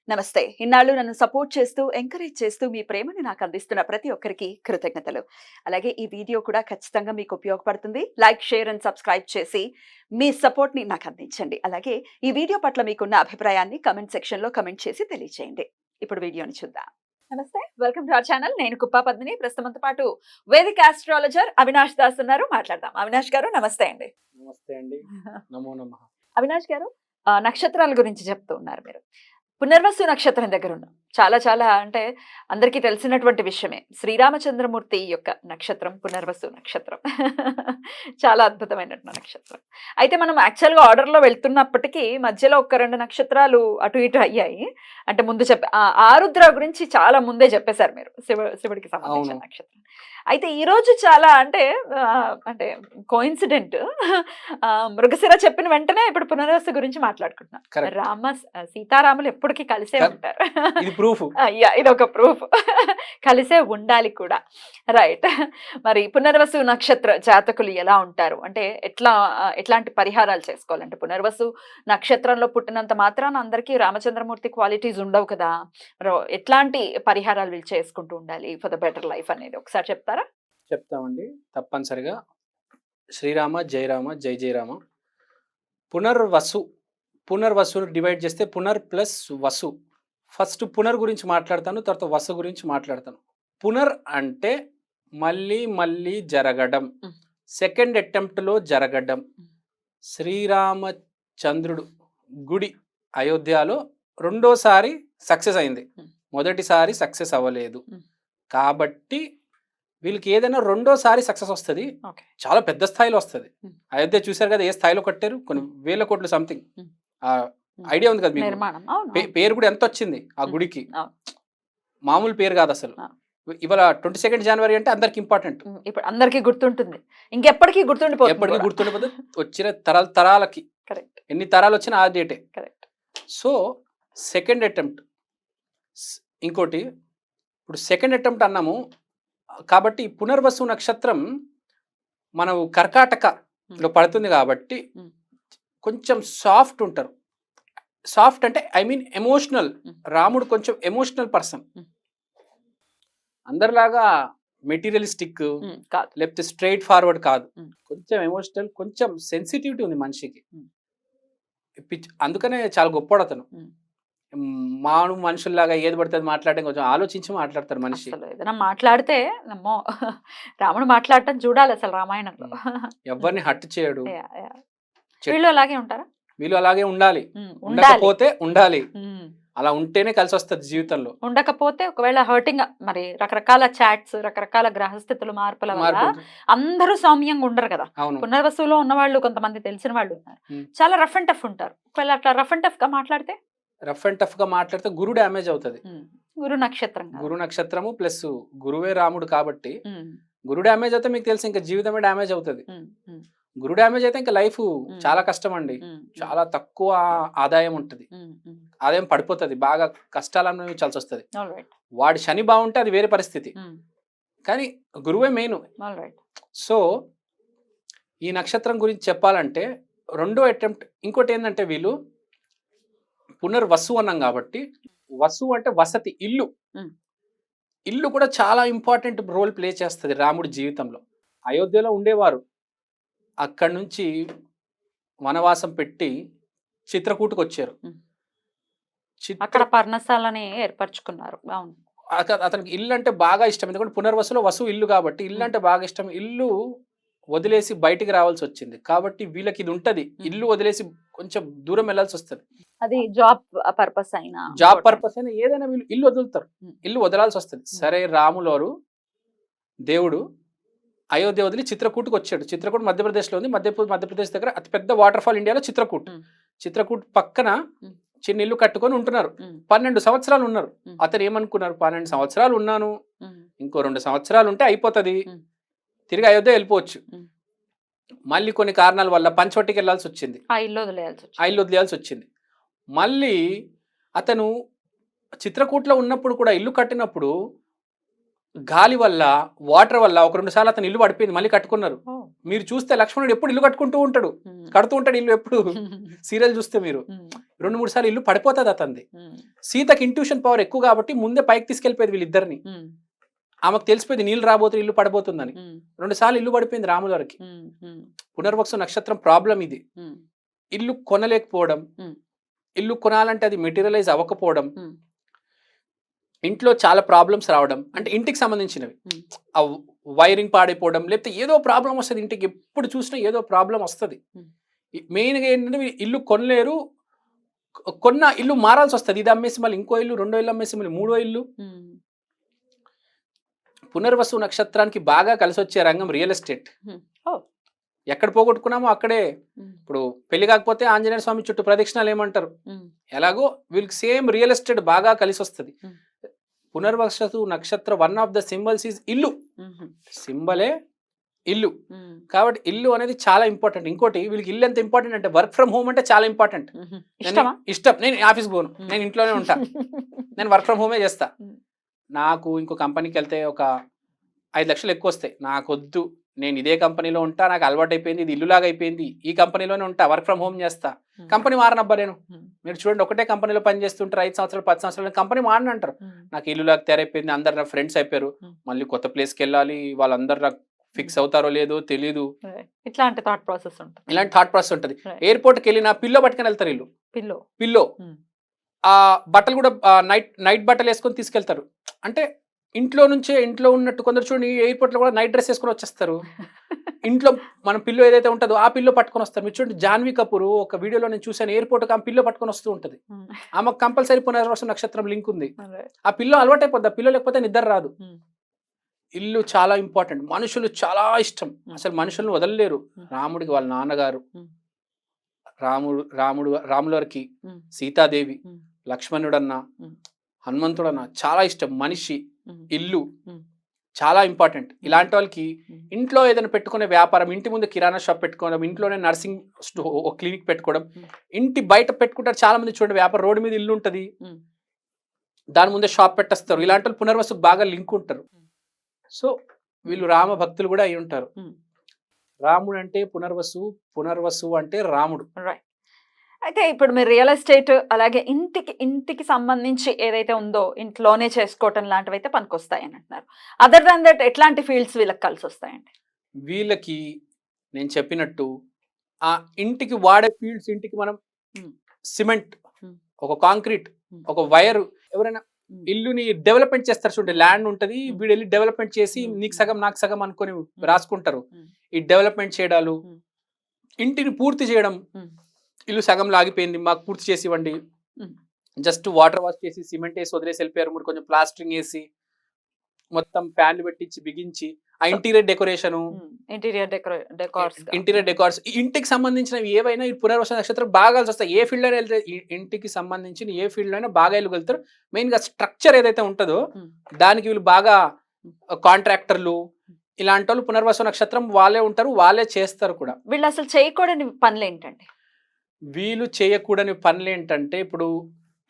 నమస్తే. ఇన్నాళ్ళు నన్ను సపోర్ట్ చేస్తూ, ఎంకరేజ్ చేస్తూ మీ ప్రేమని నాకు అందిస్తున్న ప్రతి ఒక్కరికి కృతజ్ఞతలు. అలాగే ఈ వీడియో కూడా ఖచ్చితంగా మీకు ఉపయోగపడుతుంది. లైక్, షేర్ అండ్ సబ్స్క్రైబ్ చేసి మీ సపోర్ట్‌ని నాకు అందించండి. అలాగే ఈ వీడియో పట్ల మీకున్న అభిప్రాయాన్ని కామెంట్ సెక్షన్‌లో కామెంట్ చేసి తెలియజేయండి. ఇప్పుడు వీడియోని చూద్దాం. నమస్తే. Welcome to our channel. నేను కుప్పా పద్మిని. ప్రస్తుతంతో పాటు వేదిక ఆస్ట్రాలజర్ అవినాష్ దాస్ ఉన్నారు. మాట్లాడదాం. అవినాష్ గారు నమస్తే అండి. నమస్తే అండి. నమో నమః. అవినాష్ గారు నక్షత్రాల గురించి చెప్తూ ఉన్నారు మీరు. పునర్వసు నక్షత్రం దగ్గర ఉన్నాం. చాలా చాలా అంటే అందరికీ తెలిసినటువంటి విషయమే. శ్రీరామచంద్రమూర్తి యొక్క నక్షత్రం పునర్వసు నక్షత్రం. చాలా అద్భుతమైనటువంటి నక్షత్రం. అయితే మనం యాక్చువల్‌గా ఆర్డర్‌లో వెళ్తున్నప్పటికీ మధ్యలో ఒక 2 నక్షత్రాలు అటు ఇటు అయ్యాయి. అంటే ముందు ఆరుద్ర గురించి చాలా ముందే చెప్పేశారు మీరు. శివుడికి సంబంధించిన అవును. నక్షత్రం. అయితే ఈరోజు చాలా అంటే అంటే కోయిన్సిడెంట్ మృగశిర చెప్పిన వెంటనే ఇప్పుడు పునర్వసు గురించి మాట్లాడుకుంటున్నాం. కరెక్ట్. సీతారాములు ఎప్పటికీ కలిసే కరెక్ట్. ఉంటారు. ఇది ప్రూఫ్. అయ్యా ఇదొక ప్రూఫ్. కలిసే ఉండాలి కూడా. రైట్. మరి పునర్వసు నక్షత్ర జాతకులు ఎలా ఉంటారు? అంటే ఎట్లాంటి పరిహారాలు చేసుకోవాలంటే పునర్వసు నక్షత్రంలో పుట్టినంత మాత్రాన అందరికీ రామచంద్రమూర్తి క్వాలిటీస్ ఉండవు కదా. మరి ఎట్లాంటి పరిహారాలు వీళ్ళు చేసుకుంటూ ఉండాలి ఫర్ ద బెటర్ లైఫ్ అనేది ఒకసారి చెప్తారా? చెప్తామండి తప్పనిసరిగా. శ్రీరామ జయరామ జై జయరామ. పునర్వసు పునర్వసును డివైడ్ చేస్తే పునర్ ప్లస్ వసు. ఫస్ట్ పునర్ గురించి మాట్లాడతాను, తర్వాత వసు గురించి మాట్లాడతాను. పునర్ అంటే మళ్ళీ మళ్ళీ జరగడం, సెకండ్ అటెంప్ట్లో జరగడం. శ్రీరామచంద్రుడు గుడి అయోధ్యలో రెండోసారి సక్సెస్ అయింది, మొదటిసారి సక్సెస్ అవ్వలేదు. కాబట్టి వీళ్ళకి ఏదైనా రెండోసారి సక్సెస్ వస్తుంది, చాలా పెద్ద స్థాయిలో వస్తుంది. అయోధ్య చూశారు కదా, ఏ స్థాయిలో కట్టారు, కొన్ని వేల కోట్లు సంథింగ్. ఐడియా ఉంది కదా మీకు, పేరు కూడా ఎంత వచ్చింది ఆ గుడికి, మామూలు పేరు కాదు అసలు. ఇవాళ 22 జనవరి అంటే అందరికి ఇంపార్టెంట్, ఇప్పుడు అందరికీ గుర్తుంటుంది, ఇంకెప్పటికీ గుర్తుండిపోతుంది, ఎప్పటికీ గుర్తుండిపోతుంది. వచ్చిన తరాలకి ఎన్ని తరాలు వచ్చినా ఆ డేటే. So second attempt. ఇంకోటి ఇప్పుడు సెకండ్ అటెంప్ట్ అన్నాము కాబట్టి పునర్వసు నక్షత్రం మనం కర్కాటకలో పడుతుంది కాబట్టి కొంచెం సాఫ్ట్ ఉంటారు. సాఫ్ట్ అంటే ఐ మీన్ ఎమోషనల్. రాముడు కొంచెం ఎమోషనల్ పర్సన్, అందరిలాగా మెటీరియలిస్టిక్ లేకపోతే స్ట్రైట్ ఫార్వర్డ్ కాదు. కొంచెం ఎమోషనల్, కొంచెం సెన్సిటివిటీ ఉంది మనిషికి. అందుకనే చాలా గొప్పవాడు అతను. మనుషుల్లాగా ఏది పడుతుంది మాట్లాడడం, కొంచెం ఆలోచించి మాట్లాడతారు మనిషి. ఏదైనా మాట్లాడితే నమ్మో రాముడు మాట్లాడటం చూడాలి అసలు రామాయణంలో. ఎవరిని హట్ చేయడు. వీళ్ళు అలాగే ఉంటారా? వీళ్ళు అలాగే ఉండాలి, ఉండకపోతే ఉండాలి. అలా ఉంటేనే కలిసి వస్తుంది జీవితంలో. ఉండకపోతే ఒకవేళ హర్టింగ్, మరి రకరకాల చాట్స్, రకరకాల గ్రహస్థితులు మార్పుల వల్ల అందరూ సౌమ్యంగా ఉండరు కదా. పునర్వసులో ఉన్న వాళ్ళు కొంతమంది తెలిసిన వాళ్ళు ఉన్నారు, చాలా రఫ్ అండ్ టఫ్ ఉంటారు. ఒకవేళ అట్లా రఫ్ అండ్ టఫ్ గా మాట్లాడితే గురు డ్యామేజ్ అవుతుంది. గురు నక్షత్రము ప్లస్ గురువే రాముడు కాబట్టి గురు డ్యామేజ్ అయితే మీకు తెలుసు, ఇంకా జీవితమే డ్యామేజ్ అవుతుంది. గురు డ్యామేజ్ అయితే ఇంకా లైఫ్ చాలా కష్టం అండి. చాలా తక్కువ ఆదాయం ఉంటుంది, ఆదాయం పడిపోతుంది, బాగా కష్టాలు అనుభవించాల్సి వస్తుంది. వాడి శని బాగుంటే అది వేరే పరిస్థితి, కానీ గురువే మెయిన్. సో ఈ నక్షత్రం గురించి చెప్పాలంటే రెండో అటెంప్ట్. ఇంకోటి ఏంటంటే వీళ్ళు పునర్వసు అన్నాం కాబట్టి, వసు అంటే వసతి, ఇల్లు. ఇల్లు కూడా చాలా ఇంపార్టెంట్ రోల్ ప్లే చేస్తుంది రాముడి జీవితంలో. అయోధ్యలో ఉండేవారు, అక్కడి నుంచి వనవాసం పెట్టి చిత్రకూటకు వచ్చారు. అక్కడ పర్ణశాలని ఏర్పరచుకున్నారు. అతనికి ఇల్లు అంటే బాగా ఇష్టం, ఎందుకంటే పునర్వసులో వసు ఇల్లు కాబట్టి ఇల్లు అంటే బాగా ఇష్టం. ఇల్లు వదిలేసి బయటికి రావాల్సి వచ్చింది కాబట్టి వీళ్ళకి ఇది ఉంటది, ఇల్లు వదిలేసి కొంచెం దూరం వెళ్ళాల్సి వస్తుంది. అది జాబ్ పర్పస్ అయినా ఏదైనా వీళ్ళు ఇల్లు వదులుతారు, ఇల్లు వదలాల్సి వస్తుంది. సరే, రాములోరు దేవుడు అయోధ్య వదిలి చిత్రకూటకు వచ్చాడు. చిత్రకూట్ మధ్యప్రదేశ్లో ఉంది. మధ్యప్రదేశ్ దగ్గర అతిపెద్ద వాటర్ ఫాల్ ఇండియాలో చిత్రకూట్. చిత్రకూట్ పక్కన చిన్న ఇల్లు కట్టుకొని ఉంటున్నారు. 12 సంవత్సరాలు ఉన్నారు. అతను ఏమనుకున్నారు, 12 సంవత్సరాలు ఉన్నాను, ఇంకో 2 సంవత్సరాలు ఉంటే అయిపోతుంది, తిరిగి అయోధ్య వెళ్ళిపోవచ్చు. మళ్ళీ కొన్ని కారణాల వల్ల పంచవటికి వెళ్ళాల్సి వచ్చింది, ఆ ఇల్లు వదిలేయాల్సి వచ్చింది. మళ్ళీ అతను చిత్రకూట్లో ఉన్నప్పుడు కూడా ఇల్లు కట్టినప్పుడు గాలి వల్ల, వాటర్ వల్ల ఒక 2 సార్లు అతను ఇల్లు పడిపోయింది. మళ్ళీ కట్టుకున్నారు. మీరు చూస్తే లక్ష్మణుడు ఎప్పుడు ఇల్లు కట్టుకుంటూ ఉంటాడు, కడుతూ ఉంటాడు ఇల్లు ఎప్పుడు. సీరియల్ చూస్తే మీరు 2-3 సార్లు ఇల్లు పడిపోతుంది అతనిది. సీతకి ఇంట్యూషన్ పవర్ ఎక్కువ కాబట్టి ముందే పైకి తీసుకెళ్ళిపోయేది వీళ్ళిద్దరిని. ఆమెకు తెలిసిపోయింది నీళ్ళు రాబోతుంది, ఇల్లు పడిపోతుందని. 2 సార్లు ఇల్లు పడిపోయింది రాముల వారికి. పునర్వసు నక్షత్రం ప్రాబ్లం ఇది. ఇల్లు కొనలేకపోవడం, ఇల్లు కొనాలంటే అది మెటీరియలైజ్ అవ్వకపోవడం, ఇంట్లో చాలా ప్రాబ్లమ్స్ రావడం, అంటే ఇంటికి సంబంధించినవి. ఆ వైరింగ్ పాడైపోవడం, లేకపోతే ఏదో ప్రాబ్లం వస్తుంది ఇంటికి. ఎప్పుడు చూసినా ఏదో ప్రాబ్లం వస్తుంది. మెయిన్గా ఏంటంటే ఇల్లు కొనలేరు, కొన్న ఇల్లు మారాల్సి వస్తుంది. ఇది అమ్మేసి మళ్ళీ ఇంకో ఇల్లు, 2వ ఇల్లు అమ్మేసి మళ్ళీ 3వ ఇల్లు. పునర్వసు నక్షత్రానికి బాగా కలిసి వచ్చే రంగం రియల్ ఎస్టేట్. ఎక్కడ పోగొట్టుకున్నామో అక్కడే. ఇప్పుడు పెళ్లి కాకపోతే ఆంజనేయ స్వామి చుట్టూ ప్రదక్షిణాలు ఏమంటారు, ఎలాగో వీళ్ళకి సేమ్ రియల్ ఎస్టేట్ బాగా కలిసి వస్తుంది. పునర్వసు నక్షత్ర one of the symbols is ఇల్లు. సింబలే ఇల్లు కాబట్టి ఇల్లు అనేది చాలా ఇంపార్టెంట్. ఇంకోటి వీళ్ళకి ఇల్లు ఎంత ఇంపార్టెంట్ అంటే వర్క్ ఫ్రమ్ హోమ్ అంటే చాలా ఇంపార్టెంట్. ఇష్టం. నేను ఆఫీస్ పోను, నేను ఇంట్లోనే ఉంటా, నేను వర్క్ ఫ్రమ్ హోమే చేస్తా. నాకు ఇంకో కంపెనీకి వెళ్తే ఒక 5 లక్షలు ఎక్కువ వస్తాయి, నాకు వద్దు, నేను ఇదే కంపెనీలో ఉంటా, నాకు అలవాటు అయిపోయింది, ఇది ఇల్లులాగా అయిపోయింది, ఈ కంపెనీలోనే ఉంటా, వర్క్ ఫ్రమ్ హోమ్ చేస్తా, కంపెనీ మారనబ్బా నేను. మీరు చూడండి, ఒకటే కంపెనీలో పని చేస్తుంటారు 5 సంవత్సరాలు 10 సంవత్సరాలు, కంపెనీ మారని అంటారు. నాకు ఇల్లులాగా తయారైపోయింది, అందరు నా ఫ్రెండ్స్ అయిపోయారు, మళ్ళీ కొత్త ప్లేస్కి వెళ్ళాలి, వాళ్ళందరూ నాకు ఫిక్స్ అవుతారో లేదో తెలీదు. ఇట్లాంటి థాట్ ప్రాసెస్ ఉంటుంది. ఇలాంటి థాట్ ప్రాసెస్ ఉంటుంది. ఎయిర్పోర్ట్కి వెళ్ళి నా పిల్లో పట్టుకొని వెళ్తారు, ఇల్లు పిల్లో ఆ బట్టలు కూడా నైట్ బట్టలు వేసుకొని తీసుకెళ్తారు. అంటే ఇంట్లో ఉన్నట్టు కొందరు చూడండి ఎయిర్పోర్ట్ లో కూడా నైట్ డ్రెస్ వేసుకొని వచ్చేస్తారు. ఇంట్లో మన పిల్లో ఏదైతే ఉంటుందో ఆ పిల్లో పట్టుకొని వస్తారు. మీరు చూడండి జాన్వీ కపూర్ ఒక వీడియోలో నేను చూసాను, ఎయిర్పోర్ట్ ఆ పిల్లో పట్టుకొని వస్తూ ఉంటుంది. ఆమెకు కంపల్సరీ పునర్వసు నక్షత్రం లింక్ ఉంది. ఆ పిల్లో అలవాటు అయిపోద్ది, ఆ పిల్లో లేకపోతే నిద్ర రాదు. ఇల్లు చాలా ఇంపార్టెంట్. మనుషులు చాలా ఇష్టం, అసలు మనుషులను వదలలేరు. రాముడికి వాళ్ళ నాన్నగారు, రాముల వారికి సీతాదేవి, లక్ష్మణుడన్న, హనుమంతుడన్న చాలా ఇష్టం. మనిషి, ఇల్లు చాలా ఇంపార్టెంట్. ఇలాంటి వాళ్ళకి ఇంట్లో ఏదైనా పెట్టుకునే వ్యాపారం, ఇంటి ముందు కిరాణా షాప్ పెట్టుకోవడం, ఇంట్లోనే నర్సింగ్ క్లినిక్ పెట్టుకోవడం, ఇంటి బయట పెట్టుకుంటారు చాలా మంది. చూడండి వ్యాపారం, రోడ్డు మీద ఇల్లు ఉంటుంది, దాని ముందే షాప్ పెట్టేస్తారు. ఇలాంటి వాళ్ళు పునర్వసుకు బాగా లింక్ ఉంటారు. సో వీళ్ళు రామ భక్తులు కూడా అయి ఉంటారు. రాముడు అంటే పునర్వసు, పునర్వసు అంటే రాముడు. అయితే ఇప్పుడు మీరు రియల్ ఎస్టేట్ అలాగే ఇంటికి సంబంధించి ఏదైతే ఉందో ఇంట్లోనే చేసుకోవటం లాంటివి అయితే పనికొస్తాయి అని అంటున్నారు. అదర్ దాన్ దట్ ఎట్లాంటి ఫీల్డ్స్ వీళ్ళకి కలిసి వస్తాయండి? వీళ్ళకి నేను చెప్పినట్టు ఆ ఇంటికి వాడే ఫీల్డ్స్, ఇంటికి మనం సిమెంట్, ఒక కాంక్రీట్, ఒక వైర్, ఎవరైనా ఇల్లుని డెవలప్మెంట్ చేస్తారు చూడండి, ల్యాండ్ ఉంటుంది, వీడు వెళ్ళి డెవలప్మెంట్ చేసి నీకు సగం నాకు సగం అనుకొని రాసుకుంటారు. ఈ డెవలప్మెంట్ చేయడాలు, ఇంటిని పూర్తి చేయడం, ఇల్లు సగం లాగిపోయింది మాకు పూర్తి చేసి ఇవ్వండి, జస్ట్ వాటర్ వాష్ చేసి సిమెంట్ వేసి వదిలేసి వెళ్ళిపోయారు, మీరు కొంచెం ప్లాస్టరింగ్ వేసి మొత్తం ఫ్యాన్లు పెట్టించి బిగించి ఆ ఇంటీరియర్ డెకరేషన్, ఇంటీరియర్ డెకార్స్, ఇంటికి సంబంధించినవి ఏవైనా ఈ పునర్వసు నక్షత్రం బాగా కలిసి వస్తాయి. ఏ ఫీల్డ్ అయినా వెళ్తే, ఇంటికి సంబంధించిన ఏ ఫీల్డ్ అయినా బాగా వెళ్ళగలుగుతారు. మెయిన్ గా స్ట్రక్చర్ ఏదైతే ఉంటుందో దానికి వీళ్ళు బాగా కాంట్రాక్టర్లు ఇలాంటి వాళ్ళు పునర్వసు నక్షత్రం వాళ్ళే ఉంటారు, వాళ్ళే చేస్తారు కూడా. వీళ్ళు అసలు చేయకూడని పనులు ఏంటండి? వీళ్ళు చేయకూడని పనులు ఏంటంటే, ఇప్పుడు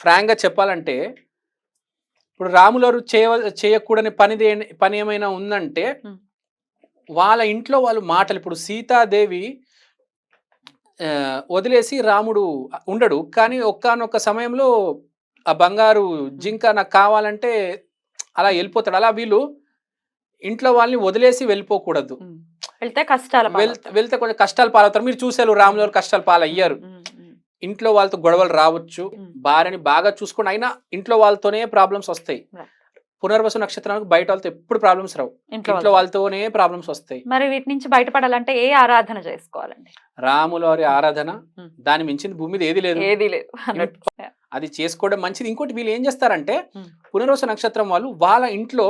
ఫ్రాంక్ గా చెప్పాలంటే, ఇప్పుడు రాములవారు చేయకూడని పని ఏమైనా ఉందంటే వాళ్ళ ఇంట్లో వాళ్ళు మాటలు. ఇప్పుడు సీతాదేవి వదిలేసి రాముడు ఉండడు, కానీ ఒక్కనొక్క సమయంలో ఆ బంగారు జింక నాకు కావాలంటే అలా వెళ్ళిపోతాడు. అలా వీళ్ళు ఇంట్లో వాళ్ళని వదిలేసి వెళ్ళిపోకూడదు. వెళ్తే కొంచెం కష్టాలు పాలవుతారు. మీరు చూసారు రాముల వారు కష్టాలు పాలయ్యారు. ఇంట్లో వాళ్ళతో గొడవలు రావచ్చు, భార్యని బాగా చూసుకుని అయినా ఇంట్లో వాళ్ళతోనే ప్రాబ్లమ్స్ వస్తాయి. పునర్వసు నక్షత్రానికి బయట వాళ్ళతో ఎప్పుడు ప్రాబ్లమ్స్ రావు, ఇంట్లో వాళ్ళతోనే ప్రాబ్లమ్స్ వస్తాయి. మరి వీటి నుంచి బయటపడాలంటే ఏ ఆరాధన చేసుకోవాలండి? రాముల వారి ఆరాధన, దాని మించింది భూమి మీద ఏది లేదు, అది చేసుకోవడం మంచిది. ఇంకోటి వీళ్ళు ఏం చేస్తారంటే, పునర్వసు నక్షత్రం వాళ్ళు వాళ్ళ ఇంట్లో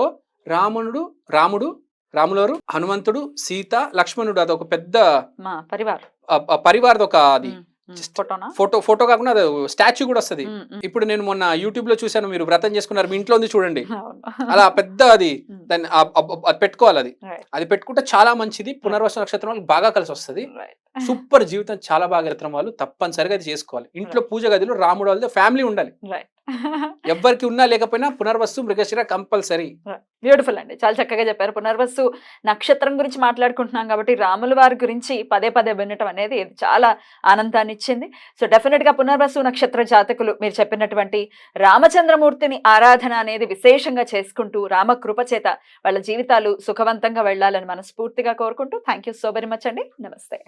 రాముడు, రాములవారు, హనుమంతుడు, సీత, లక్ష్మణుడు, అది ఒక పెద్ద పరివార్ ఒక అది ఫోటో కాకుండా అది స్టాచ్యూ కూడా వస్తుంది. ఇప్పుడు నేను మొన్న యూట్యూబ్ లో చూసాను, మీరు వ్రతం చేసుకున్నారు, మీ ఇంట్లో ఉంది చూడండి, అలా పెద్ద అది దాన్ని పెట్టుకోవాలి. అది పెట్టుకుంటే చాలా మంచిది. పునర్వసు నక్షత్రం వాళ్ళకి బాగా కలిసి వస్తుంది. సూపర్ జీవితం చాలా బాగా నక్షత్రం వాళ్ళు తప్పనిసరిగా అది చేసుకోవాలి. ఇంట్లో పూజ గదిలో రాముడు వాళ్ళతో ఫ్యామిలీ ఉండాలి. ఎవ్వరికి ఉన్నా లేకపోయినా పునర్వసు మృగశిర కంపల్సరీ. బ్యూటిఫుల్ అండి, చాలా చక్కగా చెప్పారు. పునర్వసు నక్షత్రం గురించి మాట్లాడుకుంటున్నాం కాబట్టి రాముల వారి గురించి పదే పదే వినటం అనేది చాలా ఆనందాన్ని ఇచ్చింది. సో డెఫినెట్ గా పునర్వసు నక్షత్ర జాతకులు మీరు చెప్పినటువంటి రామచంద్రమూర్తిని ఆరాధన అనేది విశేషంగా చేసుకుంటూ రామకృప చేత వాళ్ళ జీవితాలు సుఖవంతంగా వెళ్ళాలని మనస్ఫూర్తిగా కోరుకుంటూ thank you so very much అండి. నమస్తే.